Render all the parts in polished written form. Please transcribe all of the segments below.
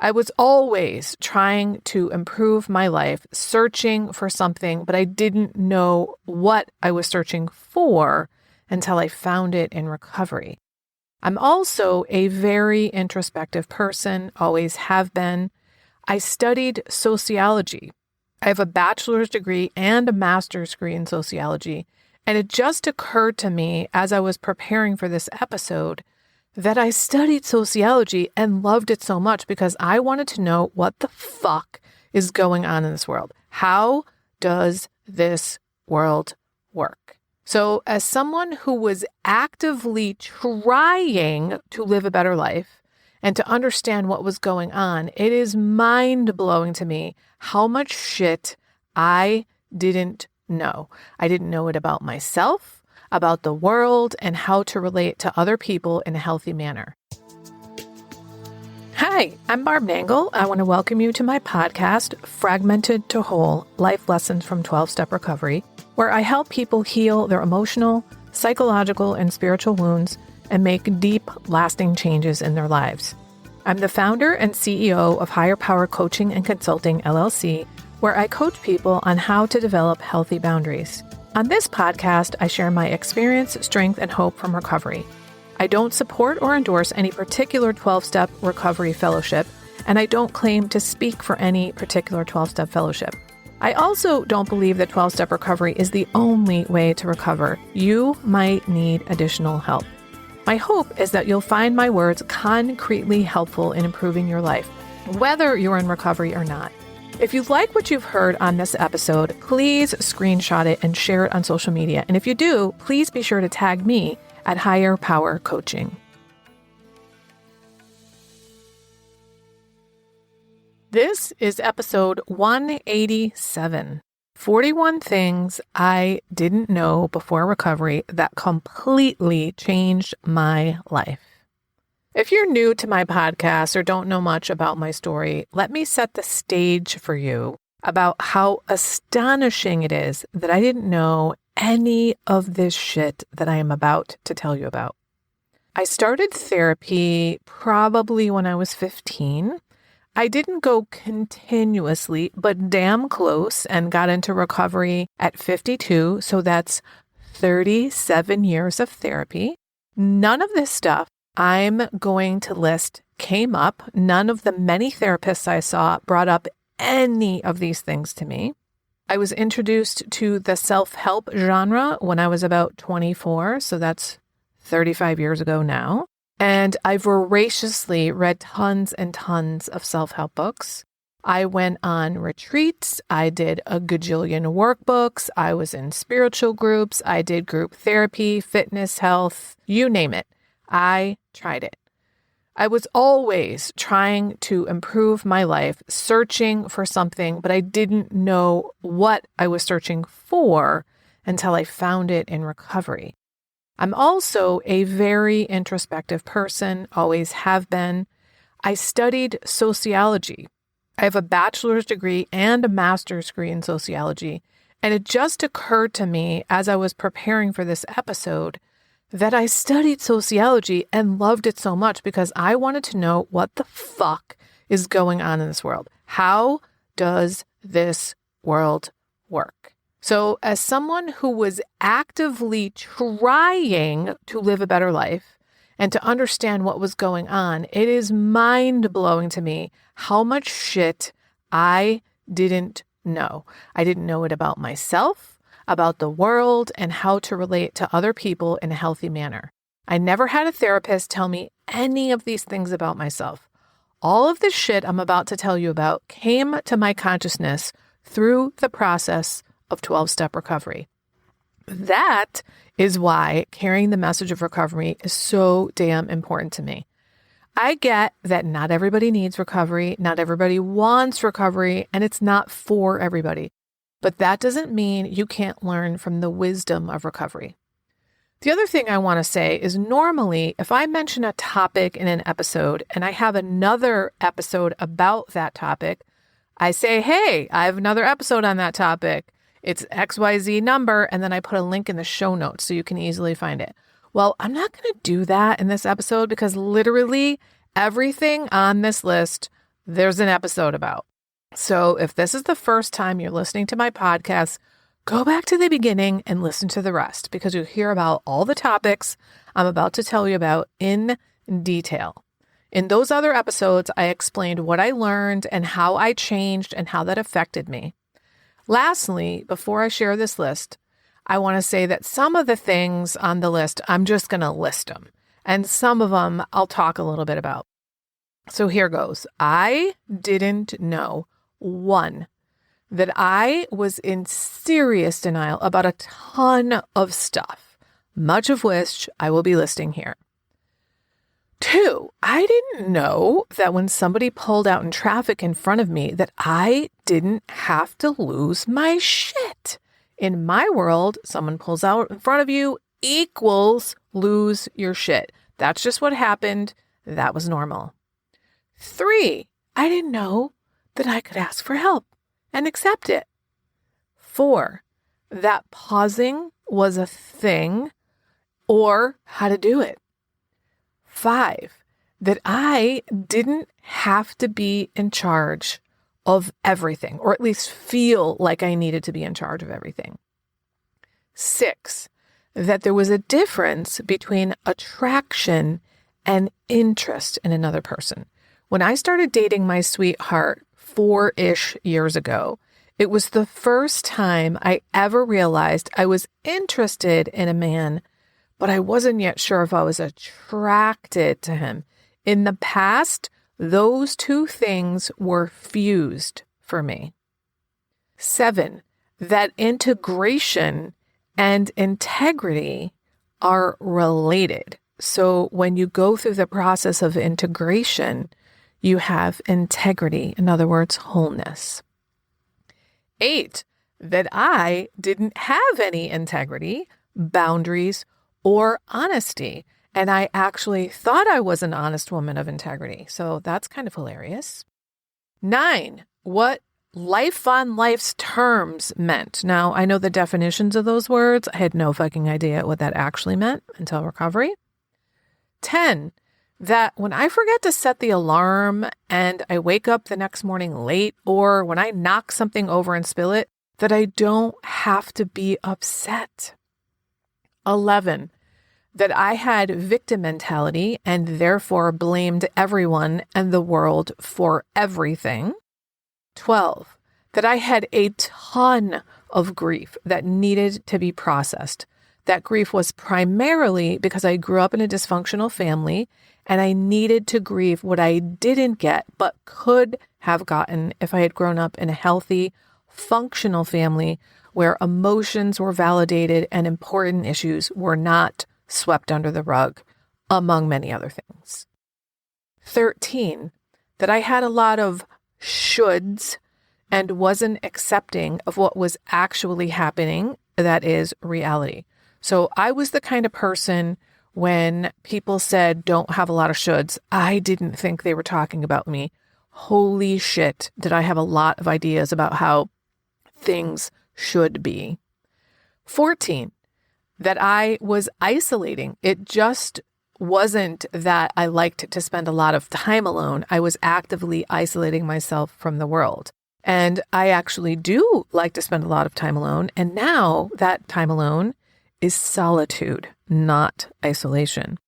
I was always trying to improve my life, searching for something, but I didn't know what I was searching for until I found it in recovery. I'm also a very introspective person, always have been. I studied sociology. I have a bachelor's degree and a master's degree in sociology, and it just occurred to me as I was preparing for this episode that I studied sociology and loved it so much because I wanted to know what the fuck is going on in this world. How does this world work? So as someone who was actively trying to live a better life and to understand what was going on, it is mind-blowing to me how much shit I didn't know. I didn't know it about myself, about the world, and how to relate to other people in a healthy manner. Hi, I'm Barb Nangle. I want to welcome you to my podcast, Fragmented to Whole, Life Lessons from 12-Step Recovery, where I help people heal their emotional, psychological, and spiritual wounds and make deep, lasting changes in their lives. I'm the founder and CEO of Higher Power Coaching and Consulting, LLC, where I coach people on how to develop healthy boundaries. On this podcast, I share my experience, strength, and hope from recovery. I don't support or endorse any particular 12-step recovery fellowship, and I don't claim to speak for any particular 12-step fellowship. I also don't believe that 12-step recovery is the only way to recover. You might need additional help. My hope is that you'll find my words concretely helpful in improving your life, whether you're in recovery or not. If you like what you've heard on this episode, please screenshot it and share it on social media. And if you do, please be sure to tag me at Higher Power Coaching. This is episode 187, 41 Things I Didn't Know Before Recovery That Completely Changed My Life. If you're new to my podcast or don't know much about my story, let me set the stage for you about how astonishing it is that I didn't know any of this shit that I am about to tell you about. I started therapy probably when I was 15. I didn't go continuously, but damn close, and got into recovery at 52. So that's 37 years of therapy. None of this stuff I'm going to list came up. None of the many therapists I saw brought up any of these things to me. I was introduced to the self-help genre when I was about 24, so that's 35 years ago now. And I voraciously read tons and tons of self-help books. I went on retreats. I did a gajillion workbooks. I was in spiritual groups. I did group therapy, fitness, health, you name it. I tried it. I was always trying to improve my life, searching for something, but I didn't know what I was searching for until I found it in recovery. I'm also a very introspective person, always have been. I studied sociology. I have a bachelor's degree and a master's degree in sociology, and it just occurred to me as I was preparing for this episode that I studied sociology and loved it so much because I wanted to know what the fuck is going on in this world. How does this world work? So as someone who was actively trying to live a better life and to understand what was going on, it is mind-blowing to me how much shit I didn't know. I didn't know it about myself, about the world, and how to relate to other people in a healthy manner. I never had a therapist tell me any of these things about myself. All of this shit I'm about to tell you about came to my consciousness through the process of 12-step recovery. That is why carrying the message of recovery is so damn important to me. I get that not everybody needs recovery, not everybody wants recovery, and it's not for everybody. But that doesn't mean you can't learn from the wisdom of recovery. The other thing I want to say is normally if I mention a topic in an episode and I have another episode about that topic, I say, hey, I have another episode on that topic. It's XYZ number, and then I put a link in the show notes so you can easily find it. Well, I'm not going to do that in this episode because literally everything on this list there's an episode about. So if this is the first time you're listening to my podcast, go back to the beginning and listen to the rest, because you'll hear about all the topics I'm about to tell you about in detail. In those other episodes, I explained what I learned and how I changed and how that affected me. Lastly, before I share this list, I want to say that some of the things on the list, I'm just going to list them. And some of them I'll talk a little bit about. So here goes. I didn't know, one, that I was in serious denial about a ton of stuff, much of which I will be listing here. Two, I didn't know that when somebody pulled out in traffic in front of me that I didn't have to lose my shit. In my world, someone pulls out in front of you equals lose your shit. That's just what happened. That was normal. Three, I didn't know that I could ask for help and accept it. Four, that pausing was a thing or how to do it. Five, that I didn't have to be in charge of everything, or at least feel like I needed to be in charge of everything. Six, that there was a difference between attraction and interest in another person. When I started dating my sweetheart 4-ish years ago, it was the first time I ever realized I was interested in a man, but I wasn't yet sure if I was attracted to him. In the past, those two things were fused for me. 7, that integration and integrity are related. So when you go through the process of integration, you have integrity, in other words, wholeness. 8, that I didn't have any integrity, boundaries, or honesty. And I actually thought I was an honest woman of integrity. So that's kind of hilarious. 9, what life on life's terms meant. Now, I know the definitions of those words. I had no fucking idea what that actually meant until recovery. 10, that when I forget to set the alarm and I wake up the next morning late, or when I knock something over and spill it, that I don't have to be upset. 11, that I had victim mentality and therefore blamed everyone and the world for everything. 12, that I had a ton of grief that needed to be processed. That grief was primarily because I grew up in a dysfunctional family and I needed to grieve what I didn't get but could have gotten if I had grown up in a healthy, functional family where emotions were validated and important issues were not swept under the rug, among many other things. 13, that I had a lot of shoulds and wasn't accepting of what was actually happening, that is reality. So I was the kind of person when people said don't have a lot of shoulds, I didn't think they were talking about me. Holy shit, did I have a lot of ideas about how things should be. 14, that I was isolating. It just wasn't that I liked to spend a lot of time alone. I was actively isolating myself from the world. And I actually do like to spend a lot of time alone. And now that time alone is solitude, not isolation.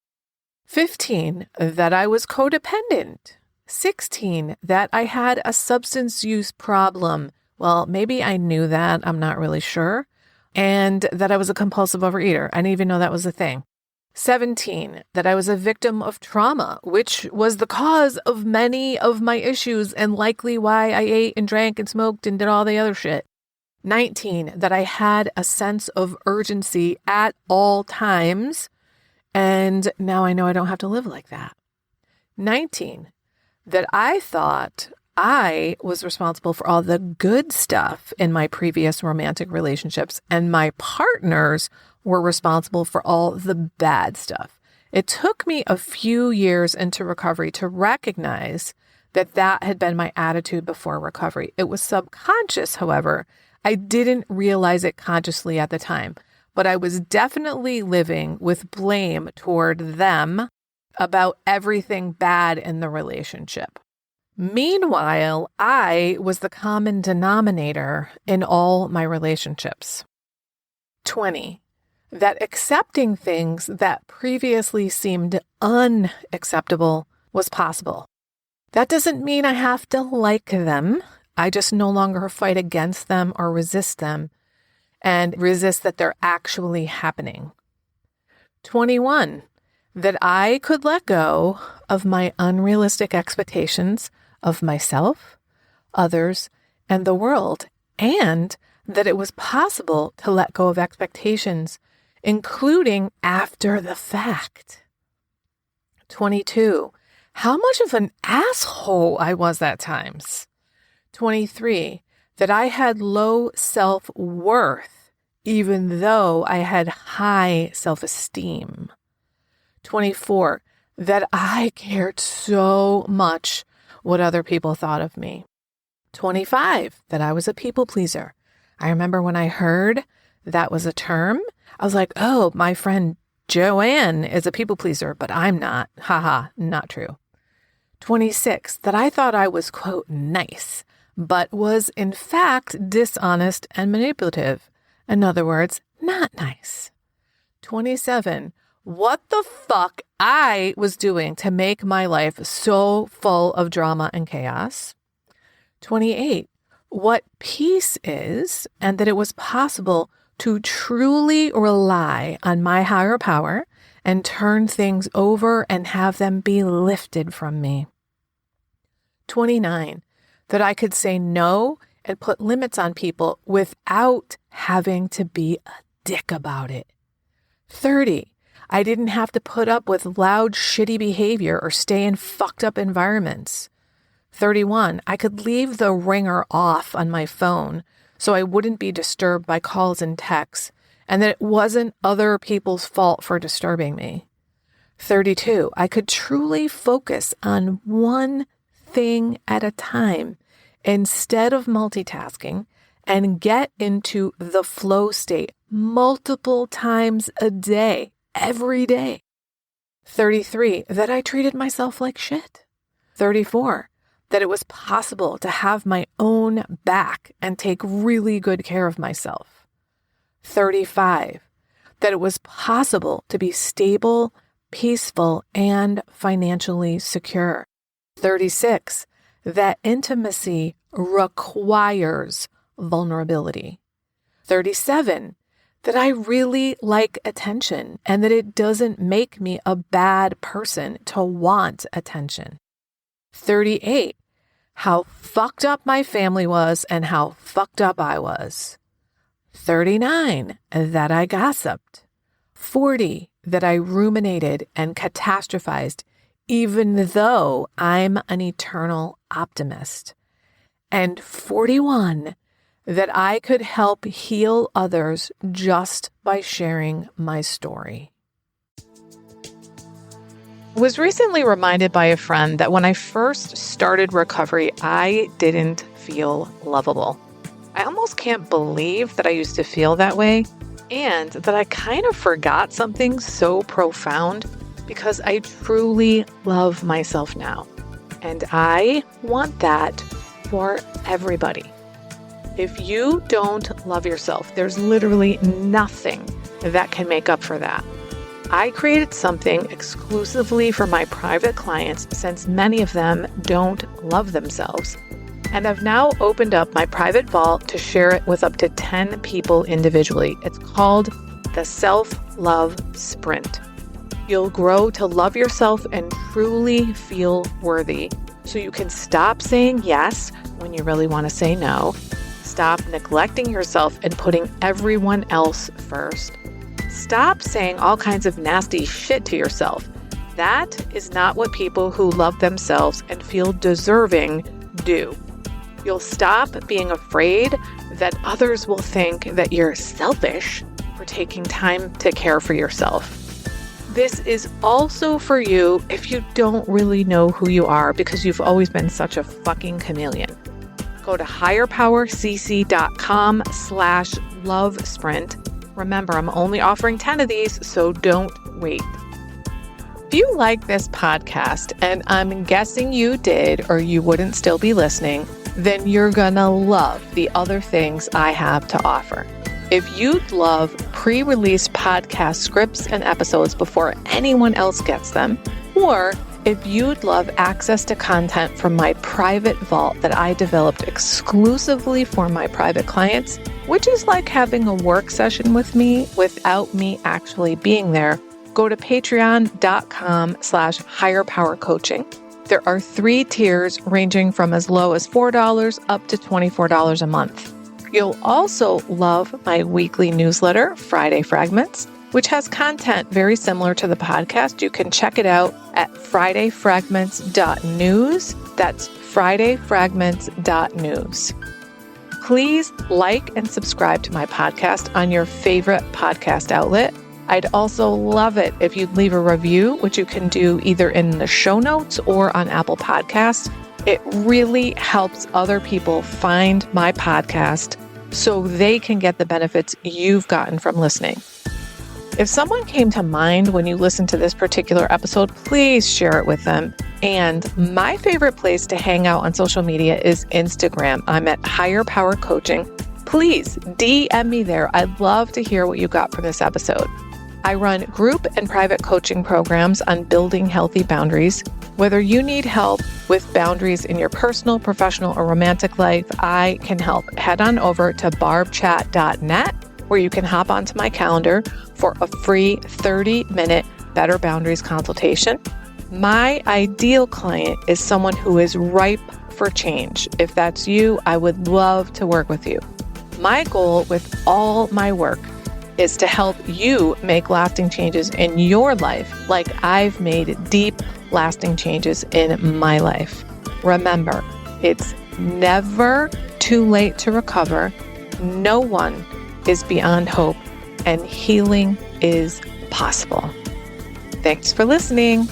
15, that I was codependent. 16, that I had a substance use problem. Well, maybe I knew that. I'm not really sure. And that I was a compulsive overeater. I didn't even know that was a thing. 17, that I was a victim of trauma, which was the cause of many of my issues and likely why I ate and drank and smoked and did all the other shit. 19, that I had a sense of urgency at all times. And now I know I don't have to live like that. 19, that I thought I was responsible for all the good stuff in my previous romantic relationships, and my partners were responsible for all the bad stuff. It took me a few years into recovery to recognize that that had been my attitude before recovery. It was subconscious, however. I didn't realize it consciously at the time, but I was definitely living with blame toward them about everything bad in the relationship. Meanwhile, I was the common denominator in all my relationships. 20. That accepting things that previously seemed unacceptable was possible. That doesn't mean I have to like them. I just no longer fight against them or resist them and resist that they're actually happening. 21. That I could let go of my unrealistic expectations of myself, others, and the world, and that it was possible to let go of expectations, including after the fact. 22. How much of an asshole I was at times. 23. That I had low self-worth, even though I had high self-esteem. 24. That I cared so much what other people thought of me. 25. That I was a people pleaser. I remember when I heard that was a term, I was like, oh, my friend Joanne is a people pleaser, but I'm not. Haha, not true. 26. That I thought I was, quote, nice, but was in fact dishonest and manipulative. In other words, not nice. 27. What the fuck I was doing to make my life so full of drama and chaos. 28. What peace is, and that it was possible to truly rely on my higher power and turn things over and have them be lifted from me. 29. That I could say no and put limits on people without having to be a dick about it. 30. I didn't have to put up with loud, shitty behavior or stay in fucked up environments. 31. I could leave the ringer off on my phone so I wouldn't be disturbed by calls and texts, and that it wasn't other people's fault for disturbing me. 32. I could truly focus on one thing at a time instead of multitasking and get into the flow state multiple times a day, every day. 33. That I treated myself like shit. 34. That it was possible to have my own back and take really good care of myself. 35. That it was possible to be stable, peaceful, and financially secure. 36. That intimacy requires vulnerability. 37. That I really like attention and that it doesn't make me a bad person to want attention. 38. How fucked up my family was and how fucked up I was. 39. That I gossiped. 40. That I ruminated and catastrophized, even though I'm an eternal optimist. And 41. That I could help heal others just by sharing my story. I was recently reminded by a friend that when I first started recovery, I didn't feel lovable. I almost can't believe that I used to feel that way and that I kind of forgot something so profound because I truly love myself now. And I want that for everybody. If you don't love yourself, there's literally nothing that can make up for that. I created something exclusively for my private clients since many of them don't love themselves. And I've now opened up my private vault to share it with up to 10 people individually. It's called the Self-Love Sprint. You'll grow to love yourself and truly feel worthy so you can stop saying yes when you really want to say no. Stop neglecting yourself and putting everyone else first. Stop saying all kinds of nasty shit to yourself. That is not what people who love themselves and feel deserving do. You'll stop being afraid that others will think that you're selfish for taking time to care for yourself. This is also for you if you don't really know who you are because you've always been such a fucking chameleon. Go to higherpowercc.com/lovesprint. Remember, I'm only offering 10 of these, so don't wait. If you like this podcast, and I'm guessing you did or you wouldn't still be listening, then you're gonna love the other things I have to offer. If you'd love pre-release podcast scripts and episodes before anyone else gets them, or if you'd love access to content from my private vault that I developed exclusively for my private clients, which is like having a work session with me without me actually being there, go to patreon.com/higherpowercoaching. There are 3 tiers ranging from as low as $4 up to $24 a month. You'll also love my weekly newsletter, Friday Fragments, which has content very similar to the podcast. You can check it out at fridayfragments.news. That's fridayfragments.news. Please like and subscribe to my podcast on your favorite podcast outlet. I'd also love it if you'd leave a review, which you can do either in the show notes or on Apple Podcasts. It really helps other people find my podcast so they can get the benefits you've gotten from listening. If someone came to mind when you listen to this particular episode, please share it with them. And my favorite place to hang out on social media is Instagram. I'm at Higher Power Coaching. Please DM me there. I'd love to hear what you got from this episode. I run group and private coaching programs on building healthy boundaries. Whether you need help with boundaries in your personal, professional, or romantic life, I can help. Head on over to barbchat.net, where you can hop onto my calendar for a free 30-minute Better Boundaries consultation. My ideal client is someone who is ripe for change. If that's you, I would love to work with you. My goal with all my work is to help you make lasting changes in your life like I've made deep, lasting changes in my life. Remember, it's never too late to recover. No one is beyond hope, and healing is possible. Thanks for listening.